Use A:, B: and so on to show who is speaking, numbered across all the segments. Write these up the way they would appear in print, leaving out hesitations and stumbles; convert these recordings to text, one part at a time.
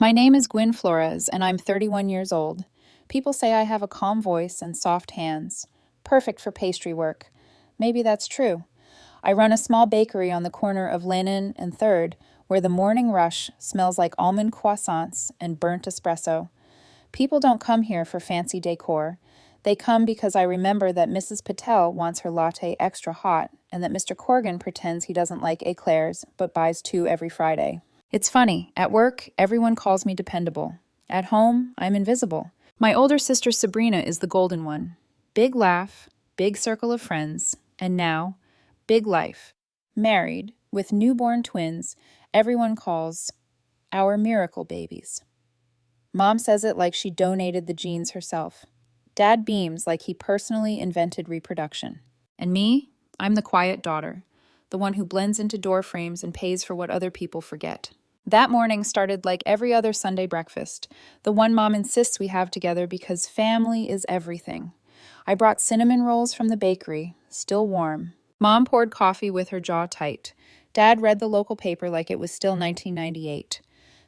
A: My name is Gwen Flores, and I'm 31 years old. People say I have a calm voice and soft hands, perfect for pastry work. Maybe that's true. I run a small bakery on the corner of Lennon and 3rd, where the morning rush smells like almond croissants and burnt espresso. People don't come here for fancy decor. They come because I remember that Mrs. Patel wants her latte extra hot and that Mr. Corgan pretends he doesn't like eclairs but buys 2 every Friday. It's funny. At work, everyone calls me dependable. At home, I'm invisible. My older sister Sabrina is the golden one. Big laugh, big circle of friends, and now, big life. Married, with newborn twins, everyone calls our miracle babies. Mom says it like she donated the genes herself. Dad beams like he personally invented reproduction. And me, I'm the quiet daughter, the one who blends into door frames and pays for what other people forget. That morning started like every other Sunday breakfast, the one Mom insists we have together because family is everything. I brought cinnamon rolls from the bakery, still warm. Mom poured coffee with her jaw tight. Dad read the local paper like it was still 1998.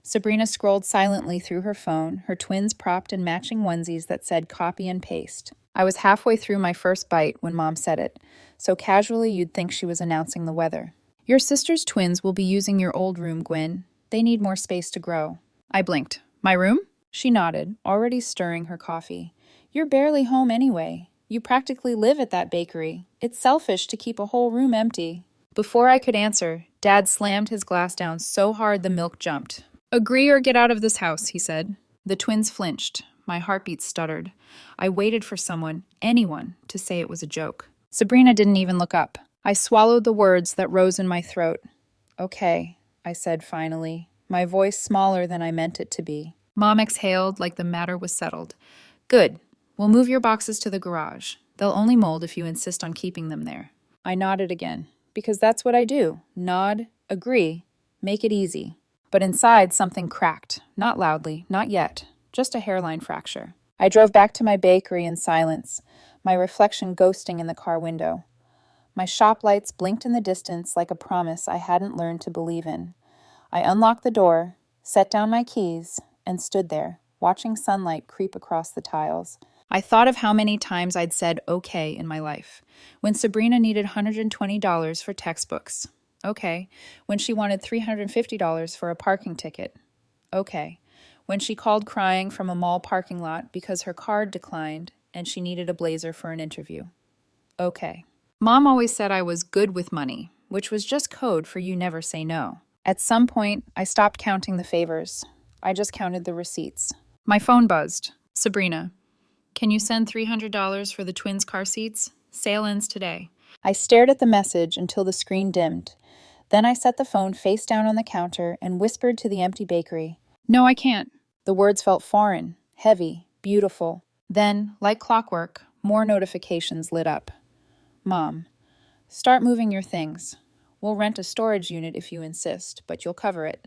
A: Sabrina scrolled silently through her phone, her twins propped in matching onesies that said copy and paste. I was halfway through my first bite when Mom said it, so casually you'd think she was announcing the weather. Your sister's twins will be using your old room, Gwen. They need more space to grow. I blinked. My room? She nodded, already stirring her coffee. You're barely home anyway. You practically live at that bakery. It's selfish to keep a whole room empty. Before I could answer, Dad slammed his glass down so hard the milk jumped. Agree or get out of this house, he said. The twins flinched. My heartbeat stuttered. I waited for someone, anyone, to say it was a joke. Sabrina didn't even look up. I swallowed the words that rose in my throat. Okay, I said finally, my voice smaller than I meant it to be. Mom exhaled like the matter was settled. Good. We'll move your boxes to the garage. They'll only mold if you insist on keeping them there. I nodded again, because that's what I do. Nod, agree, make it easy. But inside, something cracked. Not loudly, not yet. Just a hairline fracture. I drove back to my bakery in silence, my reflection ghosting in the car window. My shop lights blinked in the distance like a promise I hadn't learned to believe in. I unlocked the door, set down my keys, and stood there, watching sunlight creep across the tiles. I thought of how many times I'd said okay in my life. When Sabrina needed $120 for textbooks. Okay. When she wanted $350 for a parking ticket. Okay. When she called crying from a mall parking lot because her card declined and she needed a blazer for an interview. Okay. Mom always said I was good with money, which was just code for you never say no. At some point, I stopped counting the favors. I just counted the receipts. My phone buzzed. Sabrina, can you send $300 for the twins' car seats? Sale ends today. I stared at the message until the screen dimmed. Then I set the phone face down on the counter and whispered to the empty bakery. No, I can't. The words felt foreign, heavy, beautiful. Then, like clockwork, more notifications lit up. Mom, start moving your things. We'll rent a storage unit if you insist, but you'll cover it.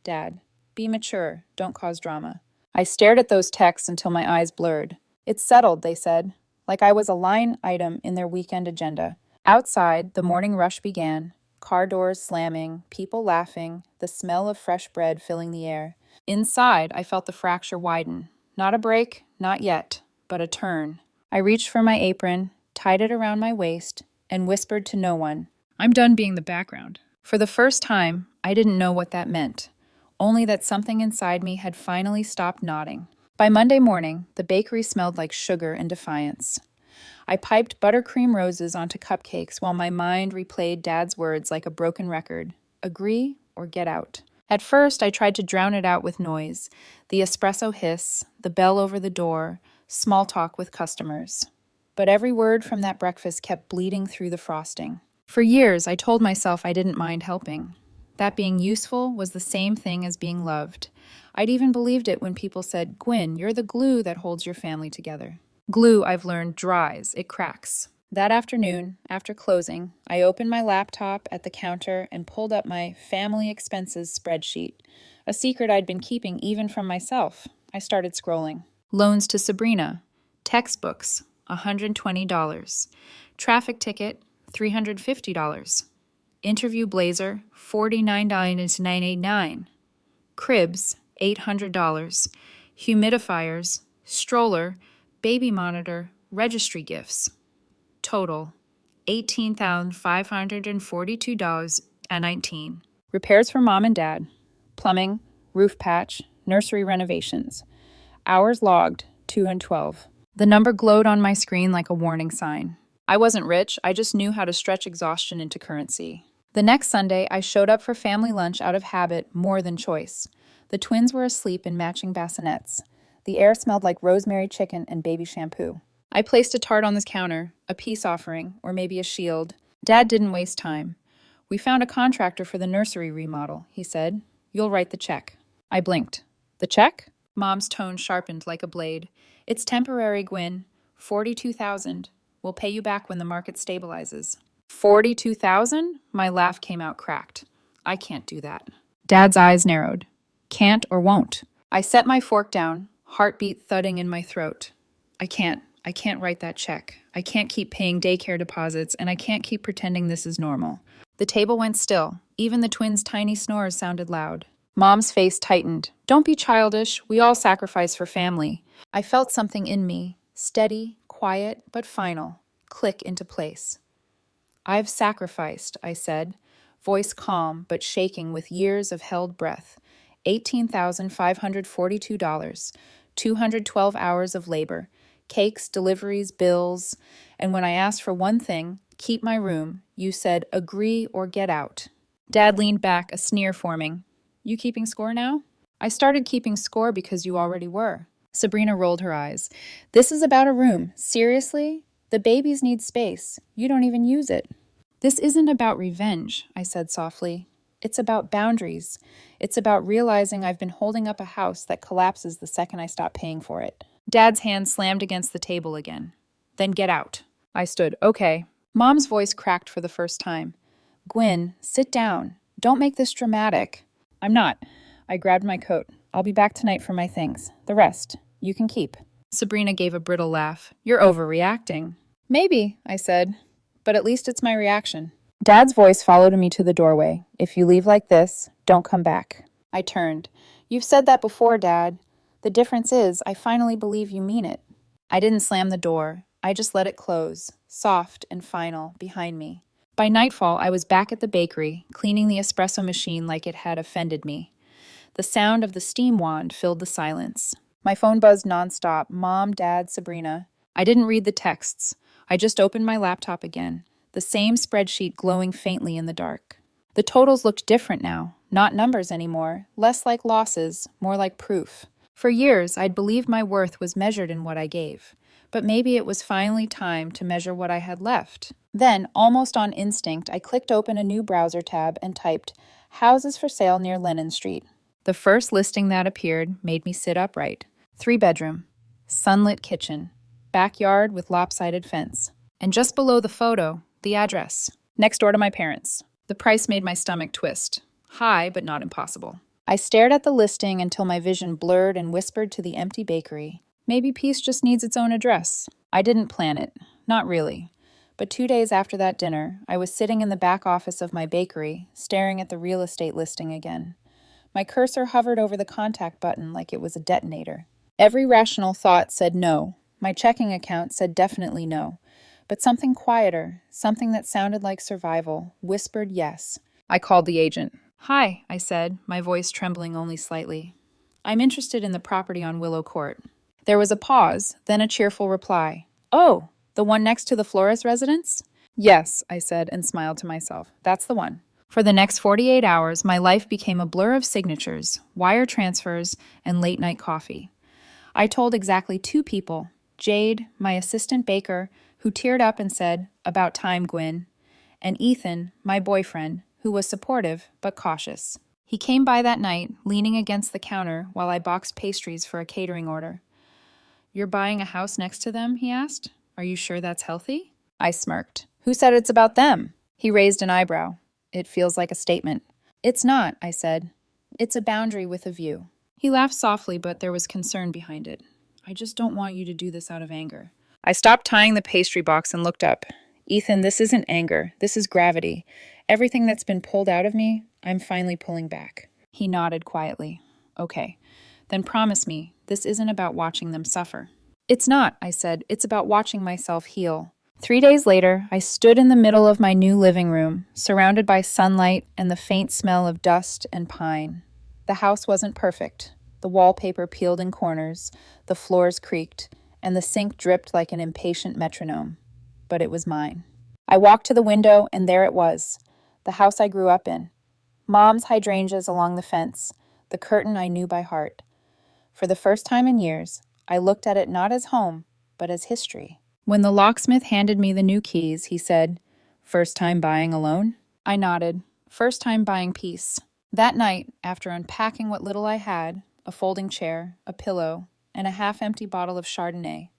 A: Dad, be mature, don't cause drama. I stared at those texts until my eyes blurred. It's settled, they said, like I was a line item in their weekend agenda. Outside, the morning rush began. Car doors slamming, people laughing, the smell of fresh bread filling the air. Inside, I felt the fracture widen. Not a break, not yet, but a turn. I reached for my apron, tied it around my waist, and whispered to no one, I'm done being the background. For the first time, I didn't know what that meant, only that something inside me had finally stopped nodding. By Monday morning, the bakery smelled like sugar and defiance. I piped buttercream roses onto cupcakes while my mind replayed Dad's words like a broken record. Agree or get out. At first, I tried to drown it out with noise. The espresso hiss, the bell over the door, small talk with customers. But every word from that breakfast kept bleeding through the frosting. For years, I told myself I didn't mind helping. That being useful was the same thing as being loved. I'd even believed it when people said, Gwen, you're the glue that holds your family together. Glue, I've learned, dries. It cracks. That afternoon, after closing, I opened my laptop at the counter and pulled up my family expenses spreadsheet, a secret I'd been keeping even from myself. I started scrolling. Loans to Sabrina. Textbooks, $120. Traffic ticket, $350. Interview blazer, $49.989. Cribs, $800. Humidifiers, stroller, baby monitor, registry gifts. Total, $18,542.19. Repairs for mom and dad. Plumbing, roof patch, nursery renovations. Hours logged, 212. The number glowed on my screen like a warning sign. I wasn't rich, I just knew how to stretch exhaustion into currency. The next Sunday, I showed up for family lunch out of habit more than choice. The twins were asleep in matching bassinets. The air smelled like rosemary chicken and baby shampoo. I placed a tart on the counter, a peace offering, or maybe a shield. Dad didn't waste time. "We found a contractor for the nursery remodel," he said. "You'll write the check." I blinked. "The check?" Mom's tone sharpened like a blade. "It's temporary, Gwyn. 42,000. We'll pay you back when the market stabilizes." 42,000? My laugh came out cracked. "I can't do that." Dad's eyes narrowed. "Can't or won't." I set my fork down, heartbeat thudding in my throat. I can't write that check. I can't keep paying daycare deposits, and I can't keep pretending this is normal." The table went still. Even the twins' tiny snores sounded loud. Mom's face tightened. "Don't be childish. We all sacrifice for family." I felt something in me, steady, quiet, but final, click into place. "I've sacrificed," I said, voice calm but shaking with years of held breath. $18,542, 212 hours of labor, cakes, deliveries, bills, and when I asked for one thing, keep my room, you said agree or get out. Dad leaned back, a sneer forming. "You keeping score now?" "I started keeping score because you already were." Sabrina rolled her eyes. "This is about a room. Seriously? The babies need space. You don't even use it." "This isn't about revenge," I said softly. "It's about boundaries. It's about realizing I've been holding up a house that collapses the second I stop paying for it." Dad's hand slammed against the table again. "Then get out." I stood. "Okay." Mom's voice cracked for the first time. "Gwyn, sit down. Don't make this dramatic." "I'm not." I grabbed my coat. "I'll be back tonight for my things. The rest, you can keep." Sabrina gave a brittle laugh. "You're overreacting." "Maybe," I said, "but at least it's my reaction." Dad's voice followed me to the doorway. "If you leave like this, don't come back." I turned. "You've said that before, Dad. The difference is, I finally believe you mean it." I didn't slam the door. I just let it close, soft and final, behind me. By nightfall, I was back at the bakery, cleaning the espresso machine like it had offended me. The sound of the steam wand filled the silence. My phone buzzed nonstop. Mom, Dad, Sabrina. I didn't read the texts. I just opened my laptop again, the same spreadsheet glowing faintly in the dark. The totals looked different now, not numbers anymore, less like losses, more like proof. For years, I'd believed my worth was measured in what I gave, but maybe it was finally time to measure what I had left. Then, almost on instinct, I clicked open a new browser tab and typed, "Houses for sale near Lennon Street." The first listing that appeared made me sit upright. 3-bedroom, sunlit kitchen, backyard with lopsided fence. And just below the photo, the address. Next door to my parents. The price made my stomach twist. High, but not impossible. I stared at the listing until my vision blurred and whispered to the empty bakery. Maybe peace just needs its own address. I didn't plan it. Not really. But 2 days after that dinner, I was sitting in the back office of my bakery, staring at the real estate listing again. My cursor hovered over the contact button like it was a detonator. Every rational thought said no. My checking account said definitely no. But something quieter, something that sounded like survival, whispered yes. I called the agent. "Hi," I said, my voice trembling only slightly. "I'm interested in the property on Willow Court." There was a pause, then a cheerful reply. "Oh, the one next to the Flores residence?" "Yes," I said and smiled to myself. "That's the one." For the next 48 hours, my life became a blur of signatures, wire transfers, and late-night coffee. I told exactly 2 people, Jade, my assistant baker, who teared up and said, "About time, Gwyn," and Ethan, my boyfriend, who was supportive but cautious. He came by that night, leaning against the counter while I boxed pastries for a catering order. "You're buying a house next to them?" he asked. "Are you sure that's healthy?" I smirked. "Who said it's about them?" He raised an eyebrow. "It feels like a statement." "It's not," I said. "It's a boundary with a view." He laughed softly, but there was concern behind it. "I just don't want you to do this out of anger." I stopped tying the pastry box and looked up. "Ethan, this isn't anger. This is gravity. Everything that's been pulled out of me, I'm finally pulling back." He nodded quietly. Okay. Then promise me, this isn't about watching them suffer. It's not, I said. It's about watching myself heal. 3 days later, I stood in the middle of my new living room, surrounded by sunlight and the faint smell of dust and pine. The house wasn't perfect. The wallpaper peeled in corners, the floors creaked, and the sink dripped like an impatient metronome. But it was mine. I walked to the window, and there it was, the house I grew up in. Mom's hydrangeas along the fence, the curtain I knew by heart. For the first time in years, I looked at it not as home, but as history. When the locksmith handed me the new keys, he said, "First time buying alone?" I nodded. First time buying peace. That night, after unpacking what little I had, a folding chair, a pillow, and a half-empty bottle of Chardonnay,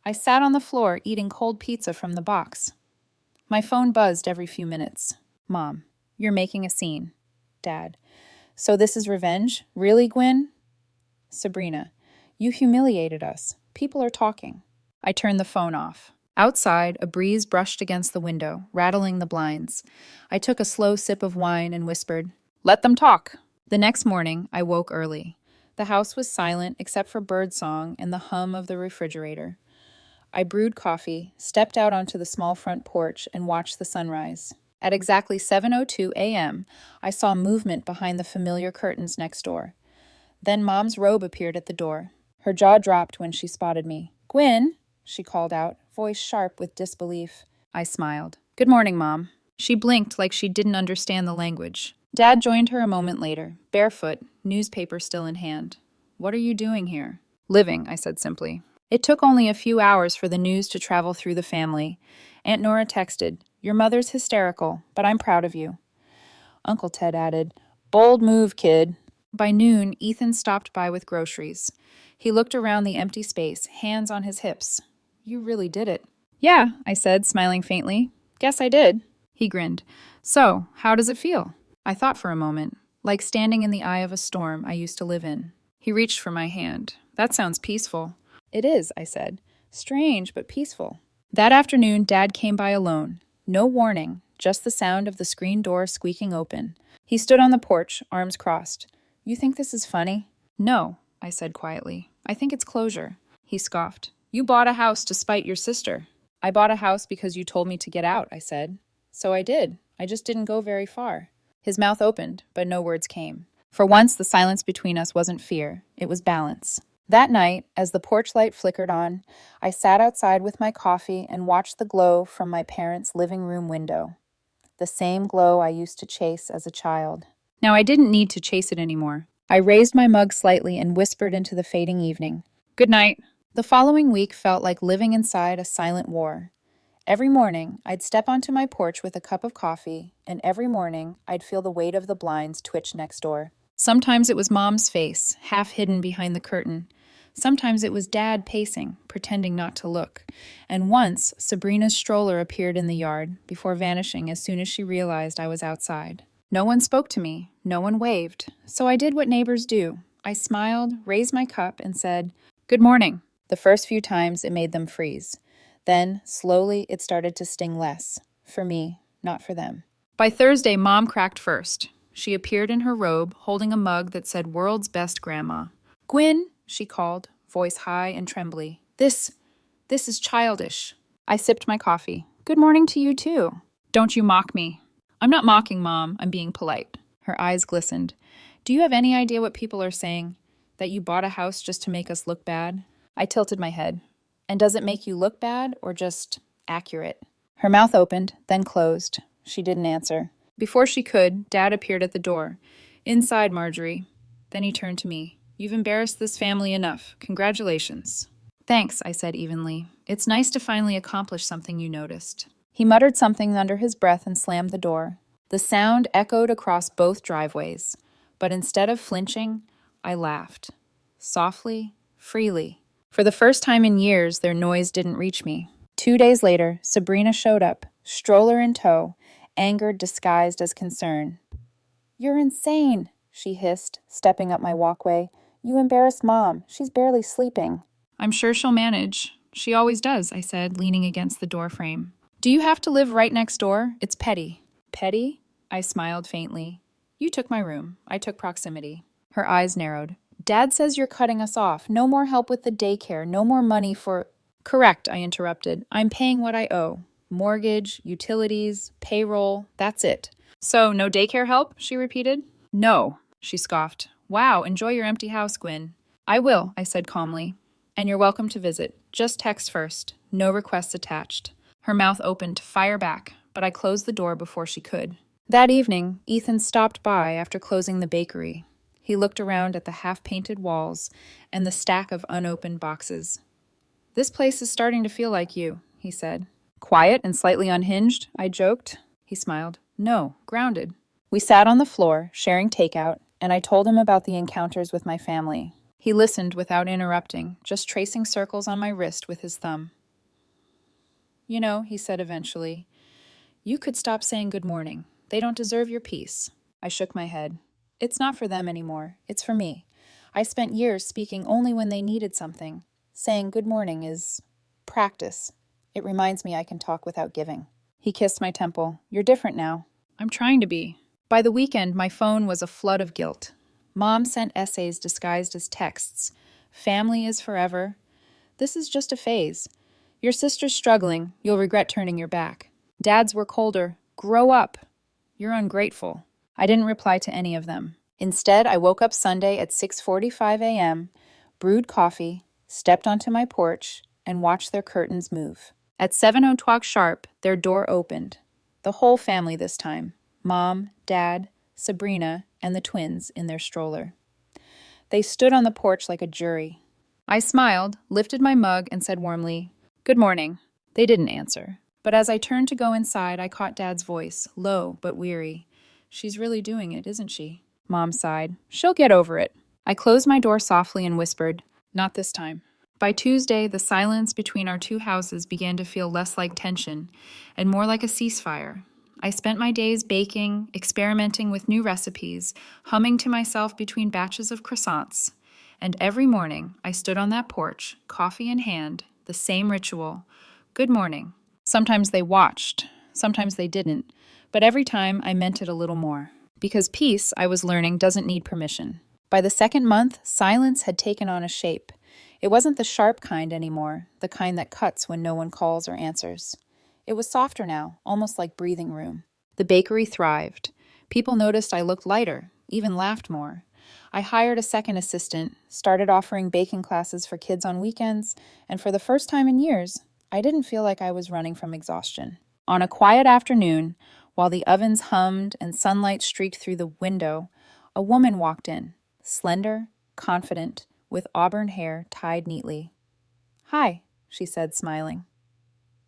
A: I sat on the floor eating cold pizza from the box. My phone buzzed every few minutes. Mom, you're making a scene. Dad, so this is revenge? Really, Gwen? Sabrina, you humiliated us. People are talking. I turned the phone off. Outside, a breeze brushed against the window, rattling the blinds. I took a slow sip of wine and whispered, "Let them talk." The next morning, I woke early. The house was silent except for birdsong and the hum of the refrigerator. I brewed coffee, stepped out onto the small front porch, and watched the sunrise. At exactly 7:02 a.m., I saw movement behind the familiar curtains next door. Then Mom's robe appeared at the door. Her jaw dropped when she spotted me. "Gwen," she called out, voice sharp with disbelief. I smiled. "Good morning, Mom." She blinked like she didn't understand the language. Dad joined her a moment later, barefoot, newspaper still in hand. "What are you doing here?" "Living," I said simply. It took only a few hours for the news to travel through the family. Aunt Nora texted, "Your mother's hysterical, but I'm proud of you." Uncle Ted added, "Bold move, kid." By noon, Ethan stopped by with groceries. He looked around the empty space, hands on his hips. "You really did it." "Yeah," I said, smiling faintly. "Guess I did." He grinned. "So, how does it feel?" I thought for a moment, like standing in the eye of a storm I used to live in. He reached for my hand. "That sounds peaceful." "It is," I said. "Strange, but peaceful." That afternoon, Dad came by alone. No warning, just the sound of the screen door squeaking open. He stood on the porch, arms crossed. "You think this is funny?" "No," I said quietly. "I think it's closure." He scoffed. "You bought a house to spite your sister." "I bought a house because you told me to get out," I said. "So I did. I just didn't go very far." His mouth opened, but no words came. For once, the silence between us wasn't fear. It was balance. That night, as the porch light flickered on, I sat outside with my coffee and watched the glow from my parents' living room window. The same glow I used to chase as a child. Now, I didn't need to chase it anymore. I raised my mug slightly and whispered into the fading evening, "Good night." The following week felt like living inside a silent war. Every morning, I'd step onto my porch with a cup of coffee, and every morning, I'd feel the weight of the blinds twitch next door. Sometimes it was Mom's face, half hidden behind the curtain. Sometimes it was Dad pacing, pretending not to look. And once, Sabrina's stroller appeared in the yard, before vanishing as soon as she realized I was outside. No one spoke to me, no one waved, so I did what neighbors do. I smiled, raised my cup, and said, "Good morning." The first few times, it made them freeze. Then, slowly, it started to sting less. For me, not for them. By Thursday, Mom cracked first. She appeared in her robe, holding a mug that said "World's Best Grandma." "Gwen," she called, voice high and trembly. This is childish." I sipped my coffee. "Good morning to you, too." "Don't you mock me." "I'm not mocking, Mom. I'm being polite." Her eyes glistened. "Do you have any idea what people are saying? That you bought a house just to make us look bad?" I tilted my head. "And does it make you look bad or just accurate?" Her mouth opened, then closed. She didn't answer. Before she could, Dad appeared at the door. "Inside, Marjorie." Then he turned to me. "You've embarrassed this family enough. Congratulations." "Thanks," I said evenly. "It's nice to finally accomplish something you noticed." He muttered something under his breath and slammed the door. The sound echoed across both driveways. But instead of flinching, I laughed. Softly, freely. For the first time in years, their noise didn't reach me. 2 days later, Sabrina showed up, stroller in tow, anger disguised as concern. "You're insane," she hissed, stepping up my walkway. "You embarrassed Mom. She's barely sleeping." "I'm sure she'll manage. She always does," I said, leaning against the doorframe. "Do you have to live right next door? It's petty." "Petty?" I smiled faintly. "You took my room. I took proximity." Her eyes narrowed. Dad says you're cutting us off. No more help with the daycare. No more money for... Correct, I interrupted. I'm paying what I owe. Mortgage, utilities, payroll, that's it. So, no daycare help? She repeated. No, she scoffed. Wow, enjoy your empty house, Gwyn. I will, I said calmly. And you're welcome to visit. Just text first. No requests attached. Her mouth opened to fire back, but I closed the door before she could. That evening, Ethan stopped by after closing the bakery. He looked around at the half-painted walls and the stack of unopened boxes. This place is starting to feel like you, he said. Quiet and slightly unhinged, I joked. He smiled. No, grounded. We sat on the floor, sharing takeout, and I told him about the encounters with my family. He listened without interrupting, just tracing circles on my wrist with his thumb. You know, he said eventually, you could stop saying good morning. They don't deserve your peace. I shook my head. It's not for them anymore. It's for me. I spent years speaking only when they needed something. Saying good morning is practice. It reminds me I can talk without giving. He kissed my temple. You're different now. I'm trying to be. By the weekend, my phone was a flood of guilt. Mom sent essays disguised as texts. Family is forever. This is just a phase. Your sister's struggling. You'll regret turning your back. Dads were colder. Grow up. You're ungrateful. I didn't reply to any of them. Instead, I woke up Sunday at 6:45 a.m., brewed coffee, stepped onto my porch, and watched their curtains move. At 7:02 sharp, their door opened. The whole family this time. Mom, Dad, Sabrina, and the twins in their stroller. They stood on the porch like a jury. I smiled, lifted my mug, and said warmly, "Good morning." They didn't answer. But as I turned to go inside, I caught Dad's voice, low but weary. She's really doing it, isn't she? Mom sighed. She'll get over it. I closed my door softly and whispered, not this time. By Tuesday, the silence between our two houses began to feel less like tension and more like a ceasefire. I spent my days baking, experimenting with new recipes, humming to myself between batches of croissants. And every morning, I stood on that porch, coffee in hand, the same ritual. Good morning. Sometimes they watched, sometimes they didn't, but every time I meant it a little more. Because peace, I was learning, doesn't need permission. By the second month, silence had taken on a shape. It wasn't the sharp kind anymore, the kind that cuts when no one calls or answers. It was softer now, almost like breathing room. The bakery thrived. People noticed I looked lighter, even laughed more. I hired a second assistant, started offering baking classes for kids on weekends, and for the first time in years, I didn't feel like I was running from exhaustion. On a quiet afternoon, while the ovens hummed and sunlight streaked through the window, a woman walked in, slender, confident, with auburn hair tied neatly. Hi, she said, smiling.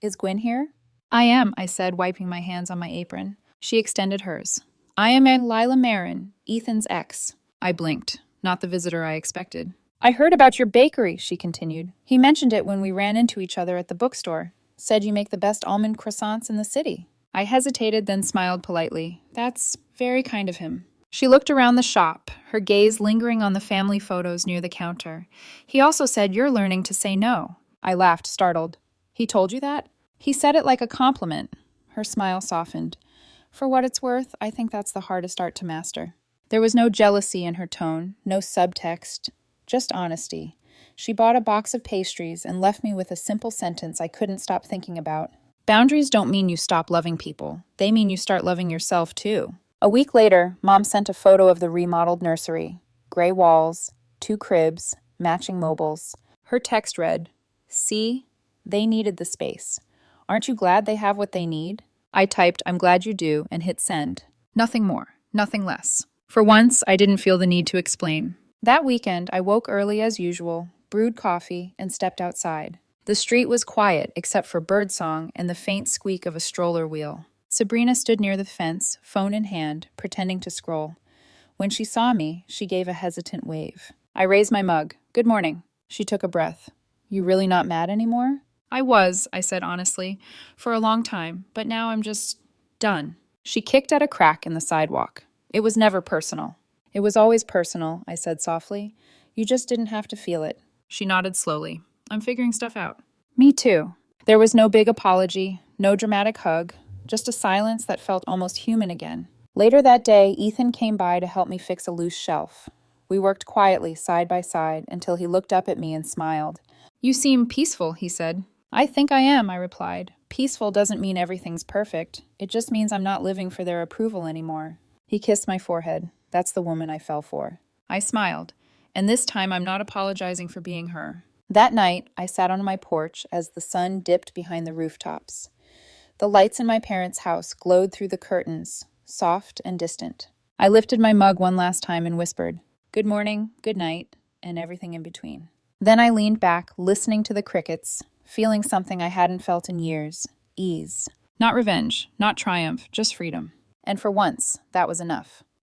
A: Is Gwyn here? I am, I said, wiping my hands on my apron. She extended hers. I am Lila Marin, Ethan's ex. I blinked, not the visitor I expected. I heard about your bakery, she continued. He mentioned it when we ran into each other at the bookstore. Said you make the best almond croissants in the city. I hesitated, then smiled politely. That's very kind of him. She looked around the shop, her gaze lingering on the family photos near the counter. He also said you're learning to say no. I laughed, startled. He told you that? He said it like a compliment. Her smile softened. For what it's worth, I think that's the hardest art to master. There was no jealousy in her tone, no subtext, just honesty. She bought a box of pastries and left me with a simple sentence I couldn't stop thinking about. Boundaries don't mean you stop loving people. They mean you start loving yourself, too. A week later, Mom sent a photo of the remodeled nursery. Gray walls, 2 cribs, matching mobiles. Her text read, See, they needed the space. Aren't you glad they have what they need? I typed, I'm glad you do, and hit send. Nothing more, nothing less. For once, I didn't feel the need to explain. That weekend, I woke early as usual, brewed coffee, and stepped outside. The street was quiet except for birdsong and the faint squeak of a stroller wheel. Sabrina stood near the fence, phone in hand, pretending to scroll. When she saw me, she gave a hesitant wave. I raised my mug. Good morning. She took a breath. You really not mad anymore? I was, I said honestly, for a long time, but now I'm just done. She kicked at a crack in the sidewalk. It was never personal. It was always personal, I said softly. You just didn't have to feel it. She nodded slowly. I'm figuring stuff out. Me too. There was no big apology, no dramatic hug, just a silence that felt almost human again. Later that day, Ethan came by to help me fix a loose shelf. We worked quietly, side by side, until he looked up at me and smiled. "You seem peaceful," he said. "I think I am," I replied. "Peaceful doesn't mean everything's perfect. It just means I'm not living for their approval anymore." He kissed my forehead. That's the woman I fell for. I smiled, and this time I'm not apologizing for being her. That night, I sat on my porch as the sun dipped behind the rooftops. The lights in my parents' house glowed through the curtains, soft and distant. I lifted my mug one last time and whispered, "Good morning, good night, and everything in between." Then I leaned back, listening to the crickets, feeling something I hadn't felt in years, ease. Not revenge, not triumph, just freedom. And for once, that was enough.